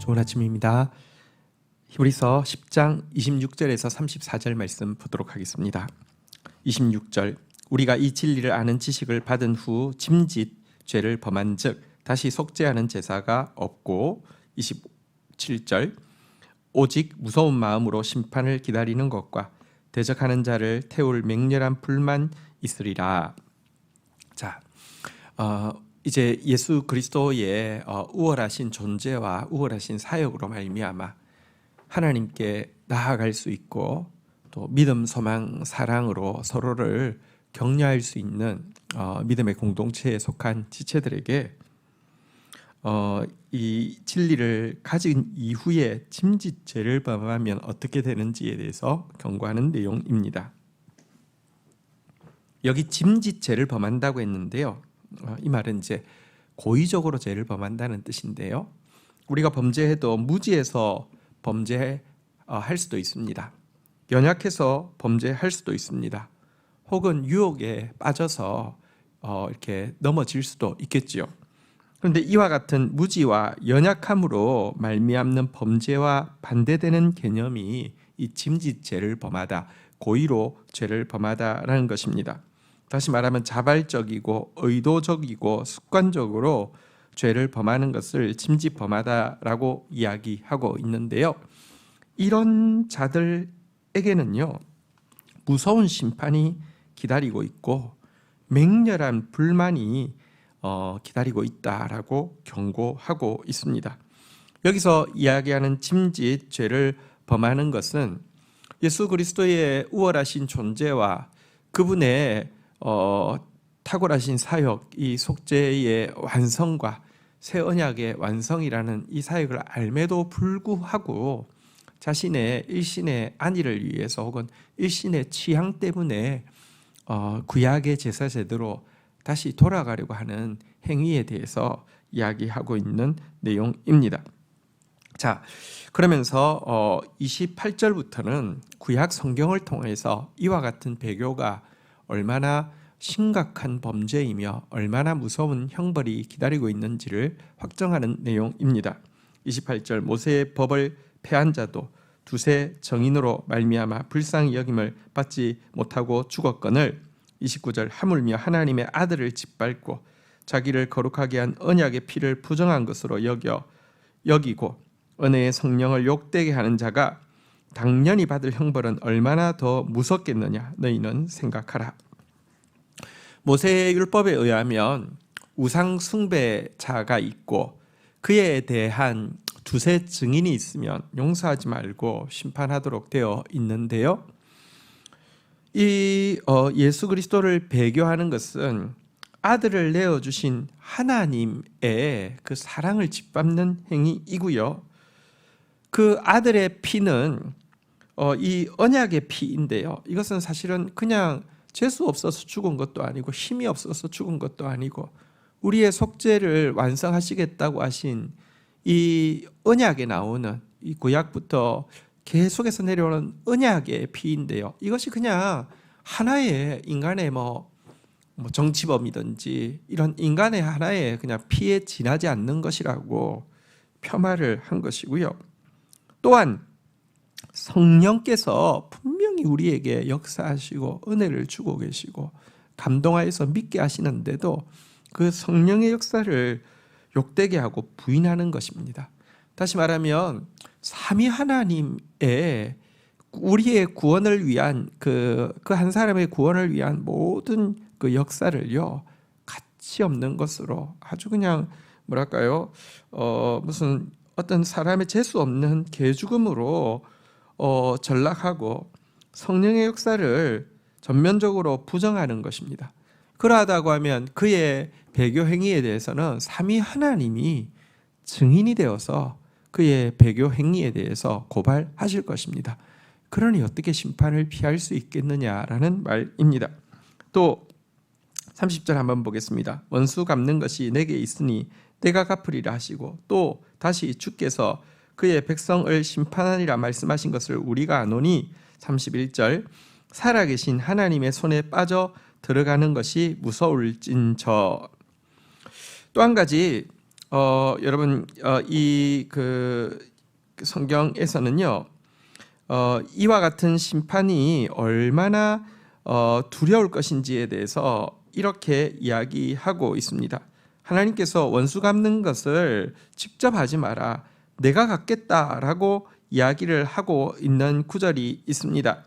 좋은 아침입니다. 히브리서 10장 26절에서 34절 말씀 보도록 하겠습니다. 26절 우리가 이 진리를 아는 지식을 받은 후 짐짓 죄를 범한 즉 다시 속죄하는 제사가 없고 27절 오직 무서운 마음으로 심판을 기다리는 것과 대적하는 자를 태울 맹렬한 불만 있으리라. 자, 이제 예수 그리스도의 우월하신 존재와 우월하신 사역으로 말미암아 하나님께 나아갈 수 있고 또 믿음, 소망, 사랑으로 서로를 격려할 수 있는 믿음의 공동체에 속한 지체들에게 이 진리를 가진 이후에 짐짓 죄를 범하면 어떻게 되는지에 대해서 경고하는 내용입니다. 여기 짐짓 죄를 범한다고 했는데요. 이 말은 이제 고의적으로 죄를 범한다는 뜻인데요. 우리가 범죄해도 무지해서 범죄할 수도 있습니다. 연약해서 범죄할 수도 있습니다. 혹은 유혹에 빠져서 이렇게 넘어질 수도 있겠지요. 그런데 이와 같은 무지와 연약함으로 말미암는 범죄와 반대되는 개념이 이 짐짓 죄를 범하다, 고의로 죄를 범하다라는 것입니다. 다시 말하면 자발적이고 의도적이고 습관적으로 죄를 범하는 것을 짐짓 범하다라고 이야기하고 있는데요. 이런 자들에게는요, 무서운 심판이 기다리고 있고 맹렬한 불만이 기다리고 있다라고 경고하고 있습니다. 여기서 이야기하는 짐짓 죄를 범하는 것은 예수 그리스도의 우월하신 존재와 그분의 탁월하신 사역, 이 속죄의 완성과 새 언약의 완성이라는 이 사역을 알매도 불구하고 자신의 일신의 안위를 위해서 혹은 일신의 취향 때문에 구약의 제사 제도로 다시 돌아가려고 하는 행위에 대해서 이야기하고 있는 내용입니다. 자, 그러면서 28절부터는 구약 성경을 통해서 이와 같은 배교가 얼마나 심각한 범죄이며 얼마나 무서운 형벌이 기다리고 있는지를 확정하는 내용입니다. 28절 모세의 법을 폐한 자도 두세 정인으로 말미암아 불쌍히 여김을 받지 못하고 죽었거늘 29절 하물며 하나님의 아들을 짓밟고 자기를 거룩하게 한 언약의 피를 부정한 것으로 여기고 은혜의 성령을 욕되게 하는 자가 당연히 받을 형벌은 얼마나 더 무섭겠느냐 너희는 생각하라. 모세의 율법에 의하면 우상 숭배자가 있고 그에 대한 두세 증인이 있으면 용서하지 말고 심판하도록 되어 있는데요. 이 예수 그리스도를 배교하는 것은 아들을 내어주신 하나님의 그 사랑을 짓밟는 행위이고요. 그 아들의 피는 이 언약의 피인데요. 이것은 사실은 그냥 재수 없어서 죽은 것도 아니고 힘이 없어서 죽은 것도 아니고 우리의 속죄를 완성하시겠다고 하신 이 언약에 나오는 이 구약부터 계속해서 내려오는 언약의 피인데요. 이것이 그냥 하나의 인간의 뭐 정치범이든지 이런 인간의 하나의 그냥 피에 지나지 않는 것이라고 폄하를 한 것이고요. 또한 성령께서 분명히 우리에게 역사하시고 은혜를 주고 계시고 감동하여서 믿게 하시는데도 그 성령의 역사를 욕되게 하고 부인하는 것입니다. 다시 말하면 삼위 하나님의 우리의 구원을 위한 그 한 사람의 구원을 위한 모든 그 역사를요 가치 없는 것으로 아주 그냥 뭐랄까요 무슨 어떤 사람의 재수 없는 개죽음으로 전락하고 성령의 역사를 전면적으로 부정하는 것입니다. 그러하다고 하면 그의 배교 행위에 대해서는 삼위 하나님이 증인이 되어서 그의 배교 행위에 대해서 고발하실 것입니다. 그러니 어떻게 심판을 피할 수 있겠느냐라는 말입니다. 또 30절 한번 보겠습니다. 원수 갚는 것이 내게 있으니 내가 갚으리라 하시고 또 다시 주께서 그의 백성을 심판하리라 말씀하신 것을 우리가 아노니 31절 살아계신 하나님의 손에 빠져 들어가는 것이 무서울진저. 또 한 가지 여러분 이 성경에서는요 이와 같은 심판이 얼마나 두려울 것인지에 대해서 이렇게 이야기하고 있습니다. 하나님께서 원수 갚는 것을 직접 하지 마라, 내가 갚겠다라고 이야기를 하고 있는 구절이 있습니다.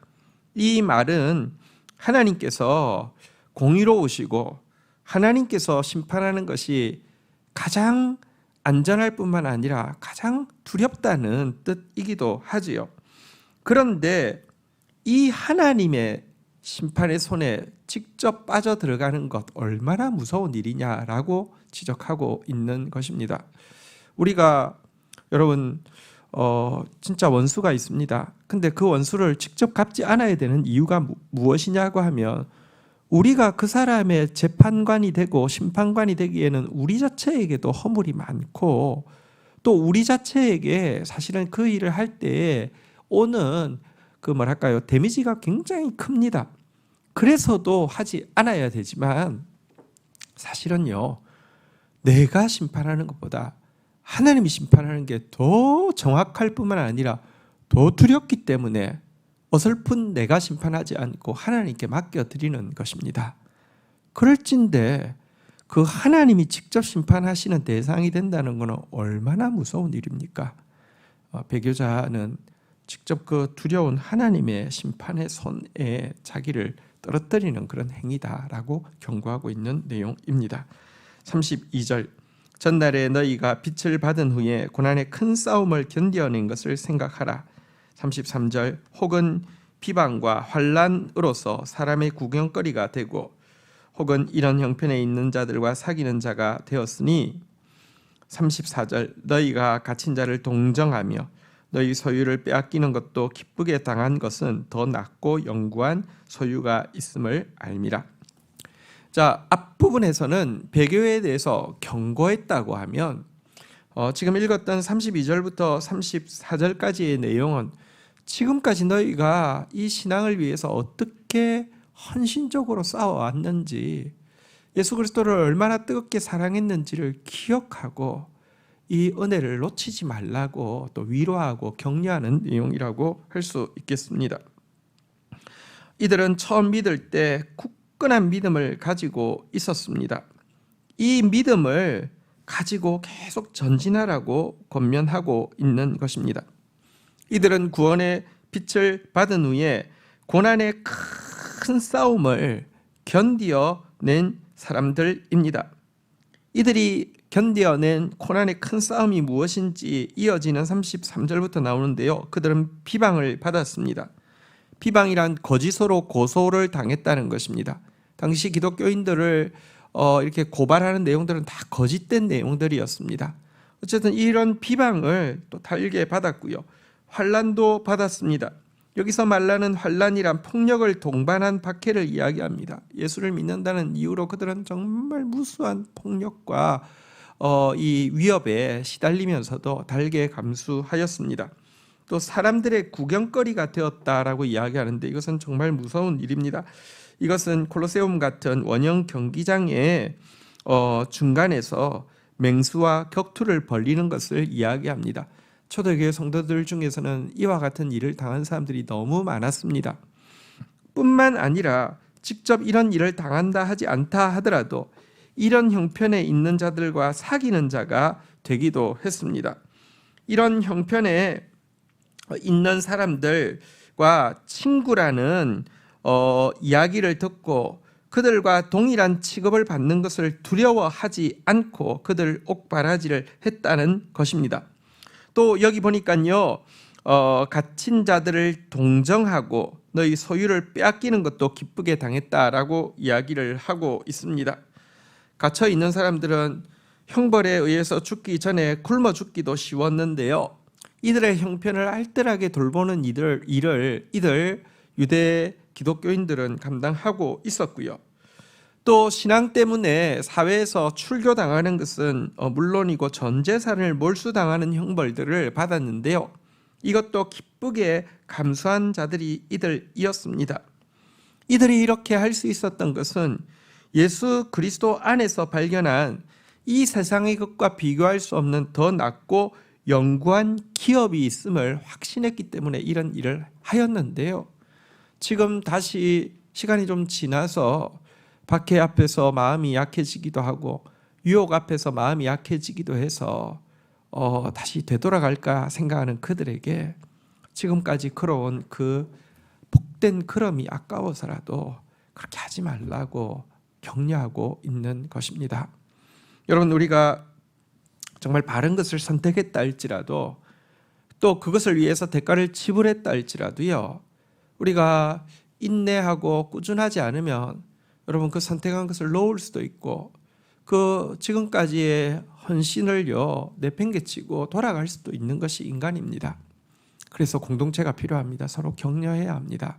이 말은 하나님께서 공의로우시고 하나님께서 심판하는 것이 가장 안전할 뿐만 아니라 가장 두렵다는 뜻이기도 하지요. 그런데 이 하나님의 심판의 손에 직접 빠져 들어가는 것 얼마나 무서운 일이냐라고 지적하고 있는 것입니다. 우리가 여러분 진짜 원수가 있습니다. 근데 그 원수를 직접 갚지 않아야 되는 이유가 무엇이냐고 하면 우리가 그 사람의 재판관이 되고 심판관이 되기에는 우리 자체에게도 허물이 많고 또 우리 자체에게 사실은 그 일을 할 때에 오는 데미지가 굉장히 큽니다. 그래서도 하지 않아야 되지만 사실은요 내가 심판하는 것보다 하나님이 심판하는 게 더 정확할 뿐만 아니라 더 두렵기 때문에 어설픈 내가 심판하지 않고 하나님께 맡겨드리는 것입니다. 그럴진데 그 하나님이 직접 심판하시는 대상이 된다는 것은 얼마나 무서운 일입니까? 배교자는 직접 그 두려운 하나님의 심판의 손에 자기를 떨어뜨리는 그런 행위다라고 경고하고 있는 내용입니다. 32절 전날에 너희가 빛을 받은 후에 고난의 큰 싸움을 견뎌낸 것을 생각하라. 33절 혹은 비방과 환난으로서 사람의 구경거리가 되고 혹은 이런 형편에 있는 자들과 사귀는 자가 되었으니 34절 너희가 갇힌 자를 동정하며 너희 소유를 빼앗기는 것도 기쁘게 당한 것은 더 낫고 영구한 소유가 있음을 알미라. 자, 앞부분에서는 배교에 대해서 경고했다고 하면 지금 읽었던 32절부터 34절까지의 내용은 지금까지 너희가 이 신앙을 위해서 어떻게 헌신적으로 싸워왔는지, 예수 그리스도를 얼마나 뜨겁게 사랑했는지를 기억하고 이 은혜를 놓치지 말라고 또 위로하고 격려하는 내용이라고 할 수 있겠습니다. 이들은 처음 믿을 때 굳건한 믿음을 가지고 있었습니다. 이 믿음을 가지고 계속 전진하라고 권면하고 있는 것입니다. 이들은 구원의 빛을 받은 후에 고난의 큰 싸움을 견디어낸 사람들입니다. 이들이 견뎌낸 고난의 큰 싸움이 무엇인지 이어지는 33절부터 나오는데요. 그들은 비방을 받았습니다. 비방이란 거짓으로 고소를 당했다는 것입니다. 당시 기독교인들을 이렇게 고발하는 내용들은 다 거짓된 내용들이었습니다. 어쨌든 이런 비방을 또 달게 받았고요. 환난도 받았습니다. 여기서 말하는 환난이란 폭력을 동반한 박해를 이야기합니다. 예수를 믿는다는 이유로 그들은 정말 무수한 폭력과 이 위협에 시달리면서도 달게 감수하였습니다. 또 사람들의 구경거리가 되었다라고 이야기하는데 이것은 정말 무서운 일입니다. 이것은 콜로세움 같은 원형 경기장의 중간에서 맹수와 격투를 벌이는 것을 이야기합니다. 초대교회 성도들 중에서는 이와 같은 일을 당한 사람들이 너무 많았습니다. 뿐만 아니라 직접 이런 일을 당한다 하지 않다 하더라도 이런 형편에 있는 자들과 사귀는 자가 되기도 했습니다. 이런 형편에 있는 사람들과 친구라는 이야기를 듣고 그들과 동일한 취급을 받는 것을 두려워하지 않고 그들 옥바라지를 했다는 것입니다. 또 여기 보니까요, 갇힌 자들을 동정하고 너희 소유를 빼앗기는 것도 기쁘게 당했다라고 이야기를 하고 있습니다. 갇혀 있는 사람들은 형벌에 의해서 죽기 전에 굶어 죽기도 쉬웠는데요. 이들의 형편을 알뜰하게 돌보는 일을 유대 기독교인들은 감당하고 있었고요. 또 신앙 때문에 사회에서 출교당하는 것은 물론이고 전 재산을 몰수당하는 형벌들을 받았는데요. 이것도 기쁘게 감수한 자들이 이들이었습니다. 이들이 이렇게 할 수 있었던 것은 예수 그리스도 안에서 발견한 이 세상의 것과 비교할 수 없는 더 낫고 영구한 기업이 있음을 확신했기 때문에 이런 일을 하였는데요. 지금 다시 시간이 좀 지나서 박해 앞에서 마음이 약해지기도 하고 유혹 앞에서 마음이 약해지기도 해서 다시 되돌아갈까 생각하는 그들에게 지금까지 걸어온 그 복된 걸음이 아까워서라도 그렇게 하지 말라고 격려하고 있는 것입니다. 여러분, 우리가 정말 바른 것을 선택했다 할지라도 또 그것을 위해서 대가를 지불했다 할지라도요, 우리가 인내하고 꾸준하지 않으면 여러분 그 선택한 것을 놓을 수도 있고 그 지금까지의 헌신을요 내팽개치고 돌아갈 수도 있는 것이 인간입니다. 그래서 공동체가 필요합니다. 서로 격려해야 합니다.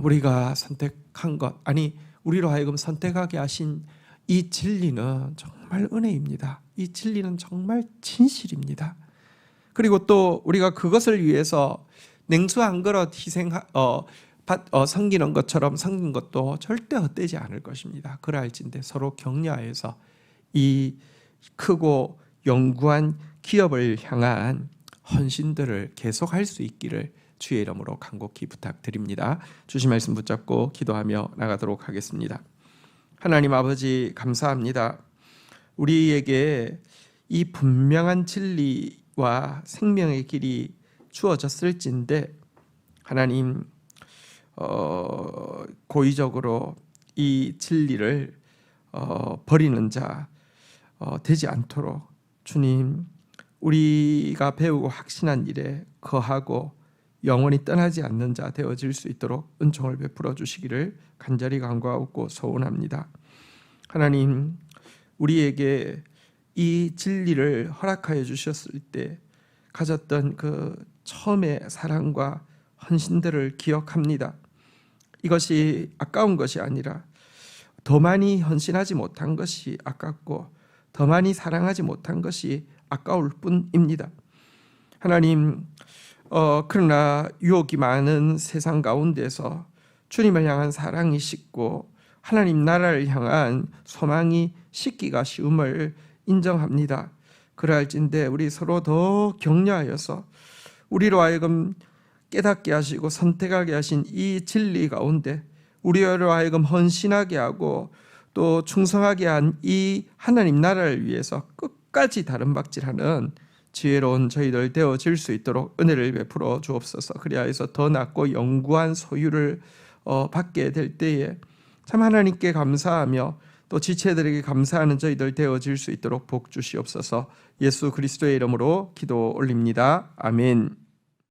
우리가 선택한 것, 아니 우리로 하여금 선택하게 하신 이 진리는 정말 은혜입니다. 이 진리는 정말 진실입니다. 그리고 또 우리가 그것을 위해서 냉수 한 그릇 섬기는 것처럼 섬긴 것도 절대 헛되지 않을 것입니다. 그러할진대 서로 격려하여서 이 크고 영구한 기업을 향한 헌신들을 계속할 수 있기를 주의 이름으로 간곡히 부탁드립니다. 주신 말씀 붙잡고 기도하며 나가도록 하겠습니다. 하나님 아버지, 감사합니다. 우리에게 이 분명한 진리와 생명의 길이 주어졌을진데 하나님 고의적으로 이 진리를 버리는 자 되지 않도록 주님, 우리가 배우고 확신한 일에 거하고 영원히 떠나지 않는 자 되어질 수 있도록 은총을 베풀어 주시기를 간절히 간구하고 소원합니다. 하나님, 우리에게 이 진리를 허락하여 주셨을 때 가졌던 그 처음의 사랑과 헌신들을 기억합니다. 이것이 아까운 것이 아니라 더 많이 헌신하지 못한 것이 아깝고 더 많이 사랑하지 못한 것이 아까울 뿐입니다. 하나님, 그러나 유혹이 많은 세상 가운데서 주님을 향한 사랑이 식고 하나님 나라를 향한 소망이 식기가 쉬움을 인정합니다. 그러할진대 우리 서로 더 격려하여서 우리로 하여금 깨닫게 하시고 선택하게 하신 이 진리 가운데 우리로 하여금 헌신하게 하고 또 충성하게 한 이 하나님 나라를 위해서 끝까지 다름박질하는 지혜로운 저희들 되어질 수 있도록 은혜를 베풀어 주옵소서. 그리하여서 더 낫고 영구한 소유를 받게 될 때에 참 하나님께 감사하며 또 지체들에게 감사하는 저희들 되어질 수 있도록 복 주시옵소서. 예수 그리스도의 이름으로 기도 올립니다. 아멘.